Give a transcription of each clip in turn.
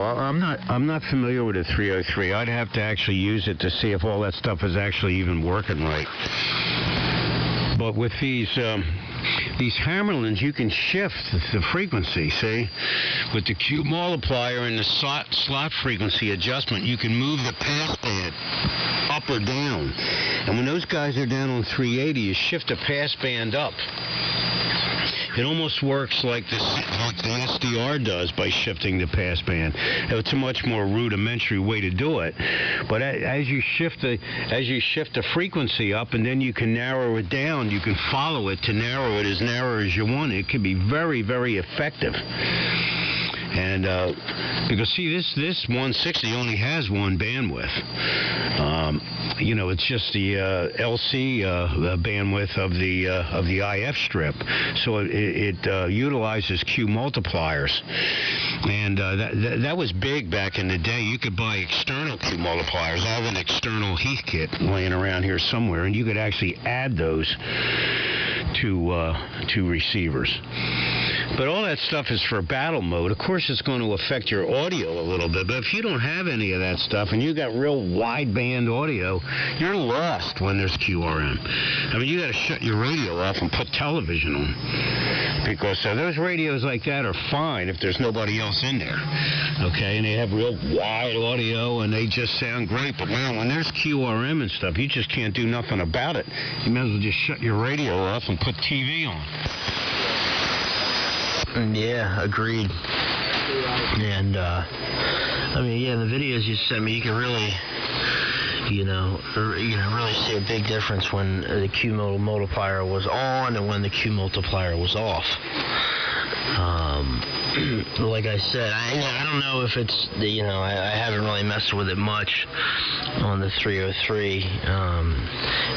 Well, I'm not familiar with a 303. I'd have to actually use it to see if all that stuff is actually even working right. But with these Hammerlins, you can shift the frequency, see? With the Q multiplier and the slot frequency adjustment, you can move the passband up or down. And when those guys are down on 380, you shift the passband up. It almost works like the SDR does by shifting the passband. It's a much more rudimentary way to do it. But as you shift the frequency up, and then you can narrow it down, you can follow it to narrow it as narrow as you want. It can be very, very effective. And because see, this 160 only has one bandwidth. You know, it's just the LC bandwidth of the IF strip, so it utilizes Q multipliers, and that was big back in the day. You could buy external Q multipliers. I have an external Heath kit laying around here somewhere, and you could actually add those to receivers. But all that stuff is for battle mode. Of course, it's going to affect your audio a little bit. But if you don't have any of that stuff and you got real wideband audio, you're lost when there's QRM. I mean, you got to shut your radio off and put television on, because those radios like that are fine if there's nobody else in there. Okay, and they have real wide audio and they just sound great. But man, when there's QRM and stuff, you just can't do nothing about it. You might as well just shut your radio off and put TV on. Yeah, agreed. And I mean, yeah, the videos you sent me, you can really, really see a big difference when the Q multiplier was on and when the Q multiplier was off. Like I said, I don't know if it's, I haven't really messed with it much on the 303.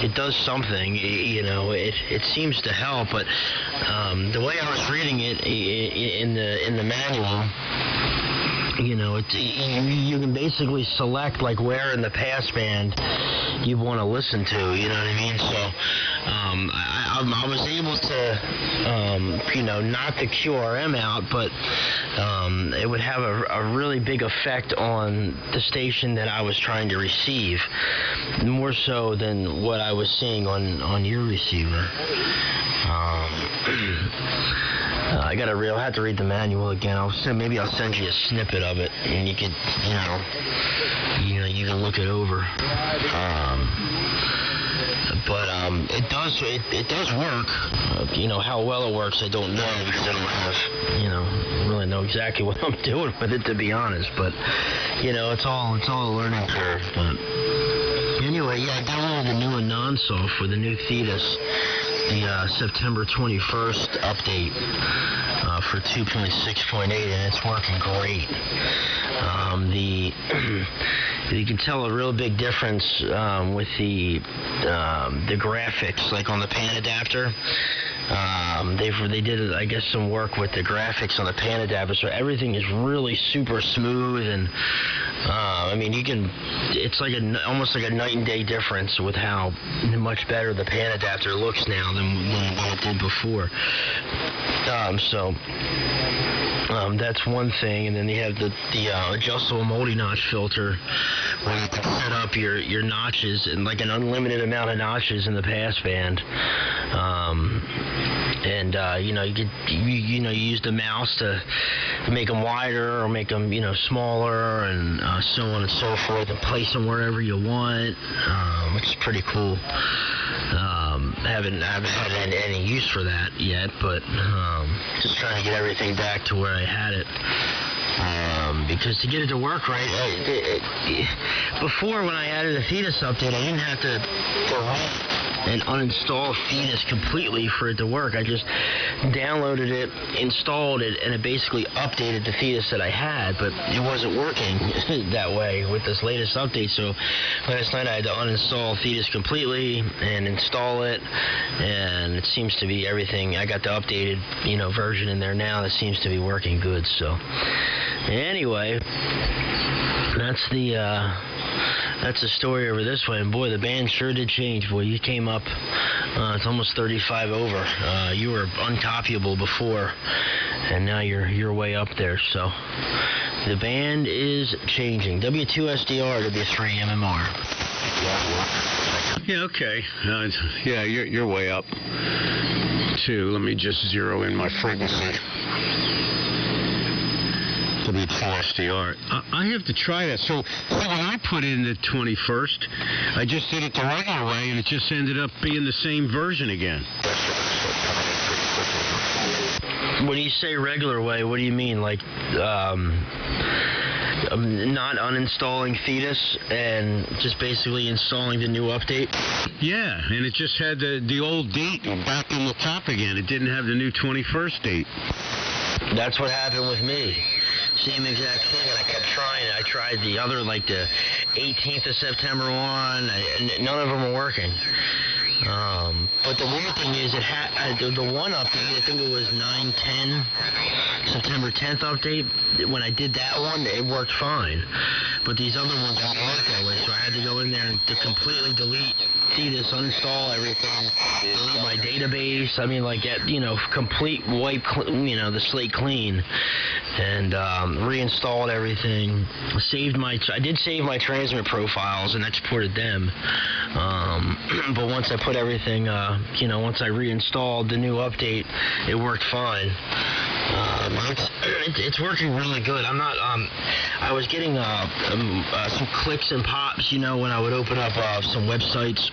It does something, it seems to help, but the way I was reading it in the manual, you can basically select like where in the passband you want to listen to, you know what I mean? So I was able to, knock the QRM out, but it would have a really big effect on the station that I was trying to receive, more so than what I was seeing on your receiver. I have to read the manual again. Maybe I'll send you a snippet of it, and you could, you can look it over. But it does work. How well it works, I don't know, because I don't have, really know exactly what I'm doing with it, to be honest. But it's all a learning curve. But anyway, yeah, I downloaded the new Anon software, the new Thetis, the September 21st update for 2.6.8, and it's working great. You can tell a real big difference with the graphics, like on the pan adapter. They did, I guess, some work with the graphics on the pan adapter, so everything is really super smooth, and I mean, it's like almost like a night and day difference with how much better the pan adapter looks now than what it did before. That's one thing, and then you have the adjustable multi-notch filter, where you can set up your notches and like an unlimited amount of notches in the passband. You use the mouse to make them wider or make them smaller, and so on and so forth, and place them wherever you want, which is pretty cool. I haven't had any use for that yet, but just trying to get everything back to where I had it. Because to get it to work right, before, when I added a Thetis update, I didn't have to go and uninstall Thetis completely for it to work. I just downloaded it, installed it, and it basically updated the Thetis that I had, but it wasn't working that way with this latest update. So last night I had to uninstall Thetis completely and install it, and it seems to be everything. I got the updated version in there now that seems to be working good. So anyway, that's the that's the story over this way. And boy, the band sure did change. Boy, you came up. It's almost 35 over. You were uncopyable before, and now you're way up there. So the band is changing. W2SDR, W3MMR. Yeah, okay. Yeah, you're way up, too. Let me just zero in my frequency. W2SDR. I have to try that. So when I put in the 21st, I just did it the regular way, and it just ended up being the same version again. When you say regular way, what do you mean? Like, not uninstalling Fetus and just basically installing the new update? Yeah, and it just had the old date back on the top again. It didn't have the new 21st date. That's what happened with me. Same exact thing, and I kept trying it. I tried the other, like the 18th of September one. None of them were working. But the weird thing is, it had the one update. I think it was 9/10, September 10th update. When I did that one, it worked fine. But these other ones didn't work that way, so I had to go in there and to completely delete Fetus, uninstall everything, delete my database. I mean, like, get, complete wipe, the slate clean, and reinstalled everything. I did save my transmit profiles and exported them. But once I put everything, once I reinstalled the new update, it worked fine. It's working really good. I'm not. I was getting some clicks and pops, when I would open up some websites,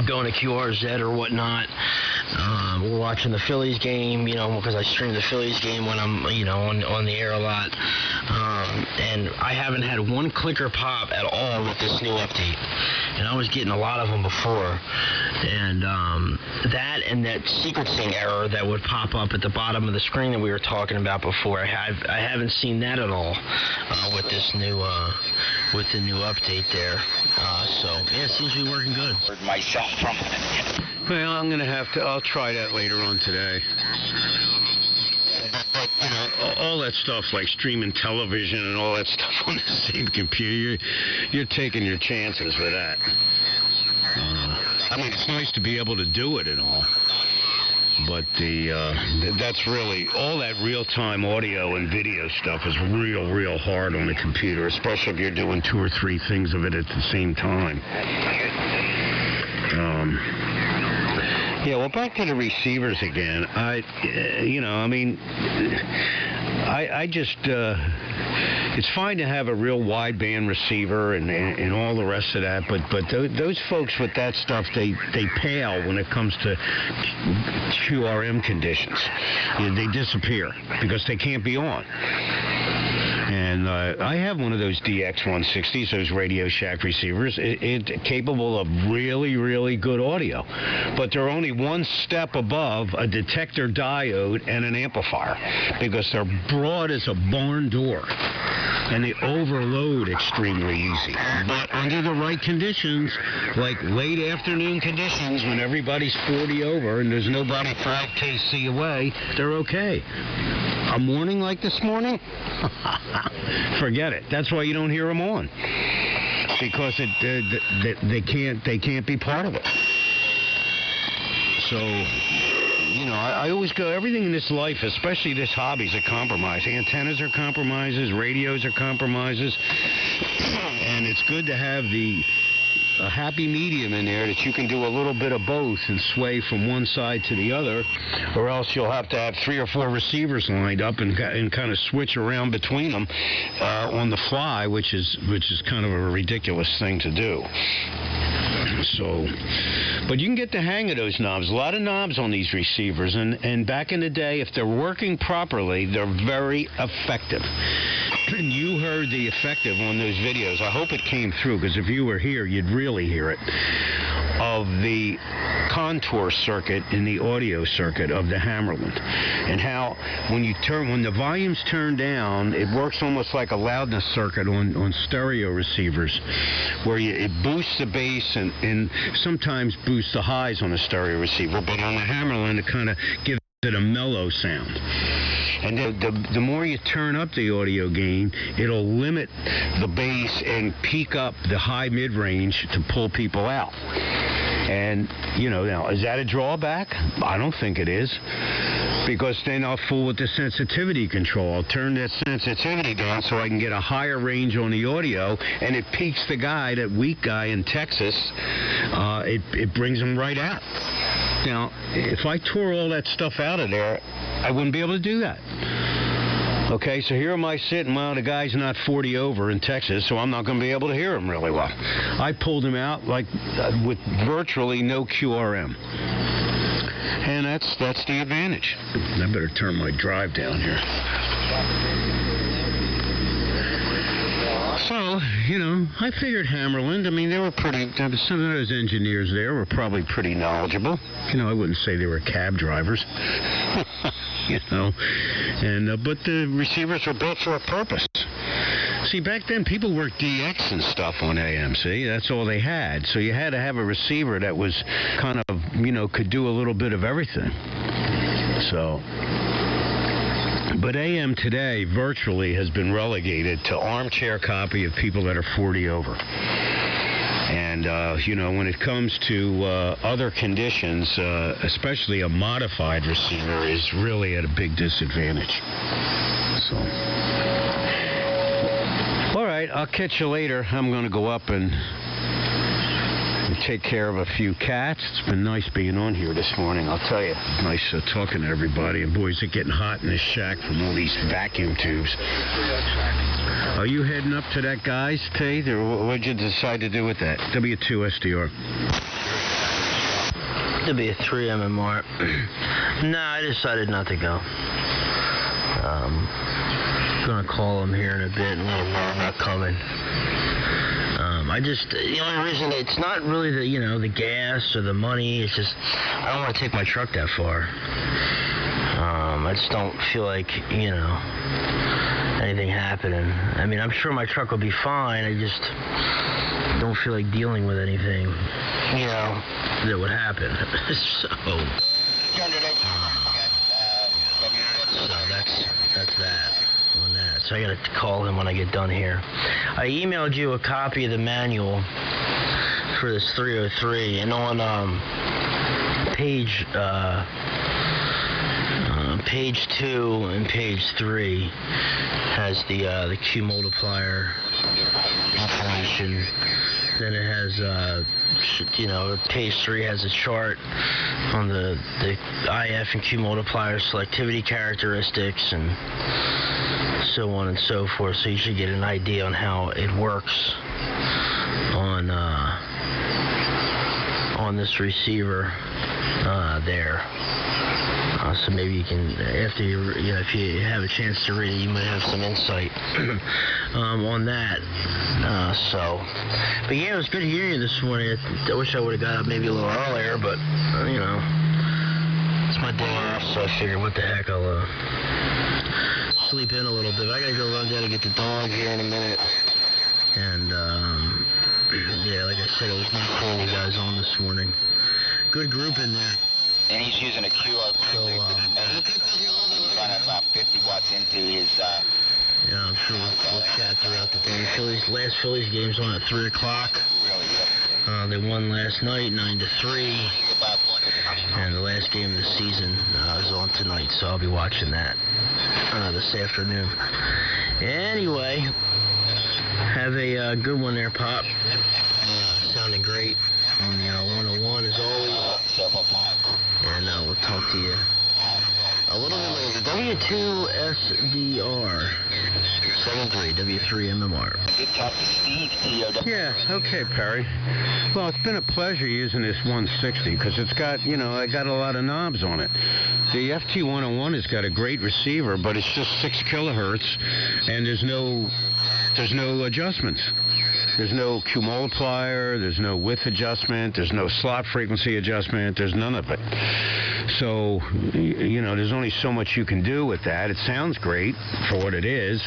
going to QRZ or whatnot. We're watching the Phillies game, because I stream the Phillies game when I'm, on the air a lot. And I haven't had one clicker pop at all with this new update. And I was getting a lot of them before. And that and that sequencing error that would pop up at the bottom of the screen that we were talking about before, I haven't seen that at all with this new with the new update there. So yeah, it seems to be working good. Myself from. Well, I'll try that later on today. All that stuff like streaming television and all that stuff on the same computer, you're taking your chances with that. I mean, it's nice to be able to do it and all, but that's really, all that real-time audio and video stuff is real hard on the computer, especially if you're doing 2 or 3 things of it at the same time. Yeah, well, back to the receivers again. It's fine to have a real wideband receiver and all the rest of that, but those folks with that stuff, they pale when it comes to QRM conditions. They disappear because they can't be on. And I have one of those DX160s, those Radio Shack receivers. It's capable of really good audio. But they're only one step above a detector diode and an amplifier because they're broad as a barn door. And they overload extremely easy. But under the right conditions, like late afternoon conditions when everybody's 40 over and there's nobody 5 KC away, they're okay. A morning like this morning? Forget it. That's why you don't hear them on. Because they can't be part of it. So, I always go, everything in this life, especially this hobby, is a compromise. Antennas are compromises, radios are compromises, and it's good to have a happy medium in there that you can do a little bit of both and sway from one side to the other, or else you'll have to have 3 or 4 receivers lined up and kind of switch around between them on the fly, which is kind of a ridiculous thing to do. So, but you can get the hang of those knobs. A lot of knobs on these receivers, and back in the day, if they're working properly, they're very effective. And you heard the effective on those videos. I hope it came through, because if you were here, you'd really hear it, of the contour circuit in the audio circuit of the Hammerland, and how when the volumes turn down, it works almost like a loudness circuit on stereo receivers, where it boosts the bass and sometimes boosts the highs on a stereo receiver, but on the Hammerland it kind of gives it a mellow sound. And the more you turn up the audio gain, it'll limit the bass and peak up the high mid-range to pull people out. And, now, is that a drawback? I don't think it is. Because then I'll fool with the sensitivity control. I'll turn that sensitivity down so I can get a higher range on the audio, and it peaks the guy, that weak guy in Texas. It brings him right out. Now, if I tore all that stuff out of there, I wouldn't be able to do that. Okay, so here am I sitting, well, the guy's not 40 over in Texas, so I'm not going to be able to hear him really well. I pulled him out with virtually no QRM. And that's the advantage. I better turn my drive down here. So, I figured Hammerland, they were some of those engineers there were probably pretty knowledgeable. I wouldn't say they were cab drivers. But the receivers were built for a purpose. See, back then people worked DX and stuff on AMC. That's all they had. So you had to have a receiver that was kind of, could do a little bit of everything. So, but AM today virtually has been relegated to armchair copy of people that are 40 over. And, when it comes to other conditions, especially a modified receiver is really at a big disadvantage. So, all right, I'll catch you later. I'm going to go up and take care of a few cats. It's been nice being on here this morning, I'll tell you. Nice talking to everybody. And boys, it's getting hot in this shack from all these vacuum tubes. Are you heading up to that guy's, Tate, or what did you decide to do with that? W2SDR. W3MMR. No, I decided not to go. Gonna call him here in a bit and let him know I'm not coming. The only reason, it's not really the gas or the money, it's just, I don't want to take my truck that far. I just don't feel like, anything happening. I'm sure my truck will be fine, I just don't feel like dealing with anything, that would happen. So that's that. On that. So I got to call him when I get done here. I emailed you a copy of the manual for this 303, and on page 2 and page 3 has the Q multiplier information. Then it has page 3 has a chart on the IF and Q multiplier selectivity characteristics and so on and so forth. So you should get an idea on how it works on this receiver there. So maybe you can, after if you have a chance to read it, you might have some insight on that. But yeah, it was good to hear you this morning. I wish I would have got up maybe a little earlier, but it's my day off, so I figured, what the heck, I'll sleep in a little bit. I gotta go run down and get the dog here in a minute. And like I said, it was nice calling you guys on this morning. Good group in there. And he's using a QR code to run about 50 watts into his... Yeah, I'm sure we'll chat throughout the day. Last Phillies game's on at 3 o'clock. They won last night, 9-3. And the last game of the season is on tonight, so I'll be watching that this afternoon. Anyway, have a good one there, Pop. Sounding great on the 101 as always. And we'll talk to you a little bit later. W2SDR 73 W3MMR. Good talk to Steve. Yeah, okay, Perry. Well, it's been a pleasure using this 160 because it's got, I got a lot of knobs on it. The FT101 has got a great receiver, but it's just 6 kilohertz, and there's no adjustments. There's no Q multiplier, there's no width adjustment, there's no slot frequency adjustment, there's none of it. So, there's only so much you can do with that. It sounds great for what it is,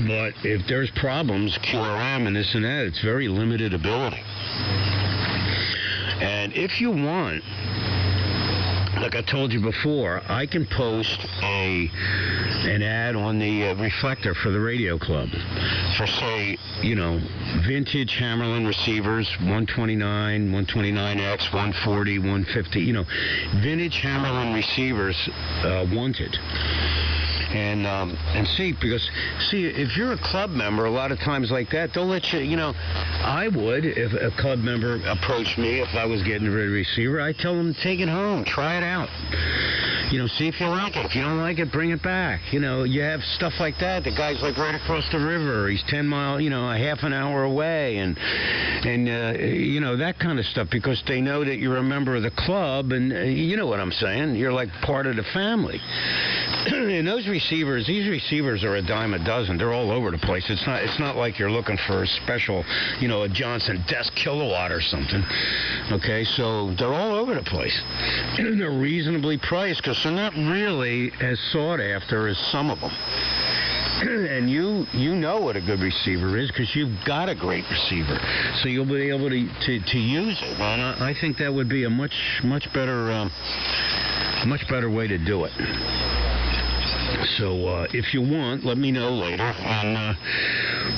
but if there's problems, QRM and this and that, it's very limited ability. And if you want like I told you before, I can post an ad on the reflector for the radio club for, say, vintage Hammerlin receivers, 129, 129X, 140, 150, vintage Hammerlin receivers wanted. And see, because, if you're a club member, a lot of times like that, they'll let you, I would, if a club member approached me, if I was getting rid of a receiver, I'd tell them to take it home, try it out. See if you like it. If you don't like it, bring it back. You have stuff like that. The guy's like right across the river. He's 10 miles, a half an hour away. And that kind of stuff, because they know that you're a member of the club, and you know what I'm saying. You're like part of the family. And these receivers are a dime a dozen. They're all over the place. It's not like you're looking for a special, a Johnson Desk kilowatt or something. Okay, so they're all over the place. And they're reasonably priced, because they're not really as sought after as some of them. And you know what a good receiver is, because you've got a great receiver, so you'll be able to use it. And I think that would be a much better way to do it. So if you want, let me know later, and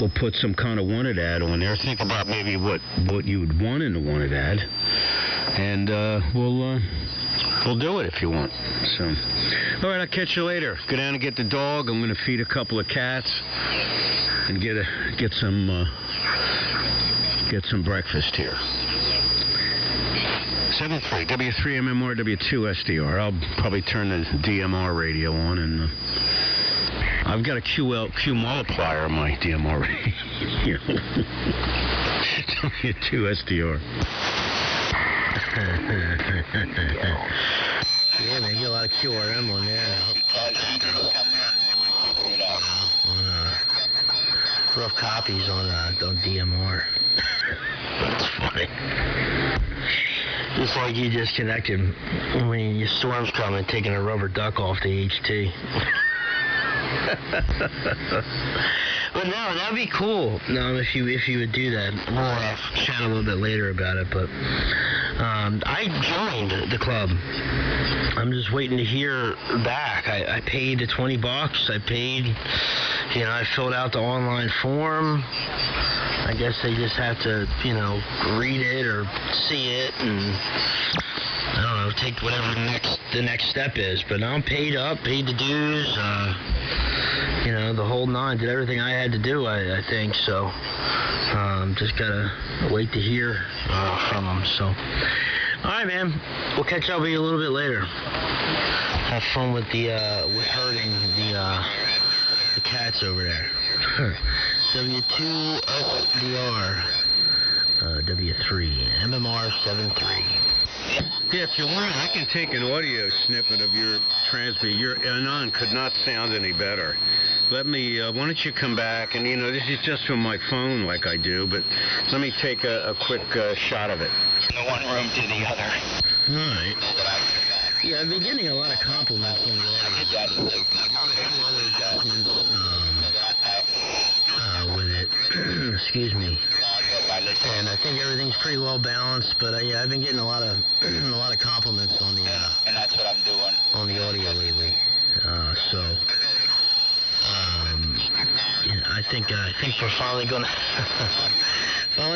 we'll put some kind of wanted ad on there. Think about maybe what you would want in the wanted ad, and we'll do it if you want. So, all right, I'll catch you later. Go down and get the dog. I'm going to feed a couple of cats and get some breakfast here. 7.3 W3MMR W2SDR. I'll probably turn the DMR radio on, and I've got a Q multiplier on my DMR radio. W2SDR. Yeah, man, you get a lot of QRM on there. On rough copies on DMR. That's funny. Just like you disconnected when your storm's coming, taking a rubber duck off the HT. But no, that'd be cool. No, if you would do that. We'll chat a little bit later about it. But I joined the club. I'm just waiting to hear back. I paid the $20. I paid. I filled out the online form. I guess they just have to, read it or see it, and I don't know, take whatever the next step is. But I'm paid up, paid the dues, the whole nine. Did everything I had to do, I think. So just gotta wait to hear from them. So, all right, man. We'll catch up with you a little bit later. Have fun with herding the cats over there. W2SDR, W3MMR 73. Yeah, if you want, I can take an audio snippet of your transmit. Your Anon could not sound any better. Let me, why don't you come back, and this is just from my phone like I do, but let me take a quick shot of it. From the one room to the other. All right. Yeah, I've been getting a lot of compliments on the audio. With it. Excuse me. And I think everything's pretty well balanced, but I've been getting a lot of compliments on the and that's what I'm doing on the audio lately. I think we're finally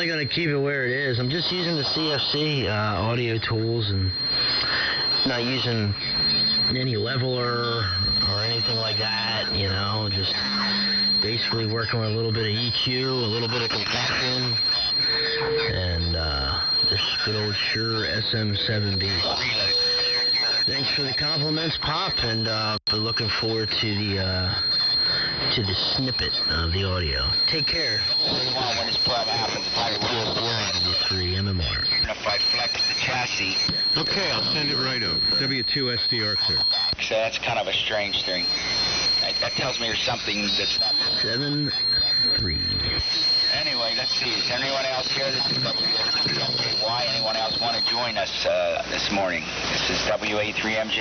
gonna keep it where it is. I'm just using the CFC audio tools and not using any leveler or anything like that. Just basically working with a little bit of EQ, a little bit of compression, and this good old Shure SM7B. Thanks for the compliments, Pop, and we're looking forward to the snippet of the audio. Take care. when this problem happens. W3MMR. If I flex the chassis. Okay, I'll send it right over. W2SDR clear. So that's kind of a strange thing. That tells me there's something that's not... 7-3. Anyway, let's see. Is there anyone else here that's WA3MJ? Anyone else want to join us this morning? This is WA3MJ.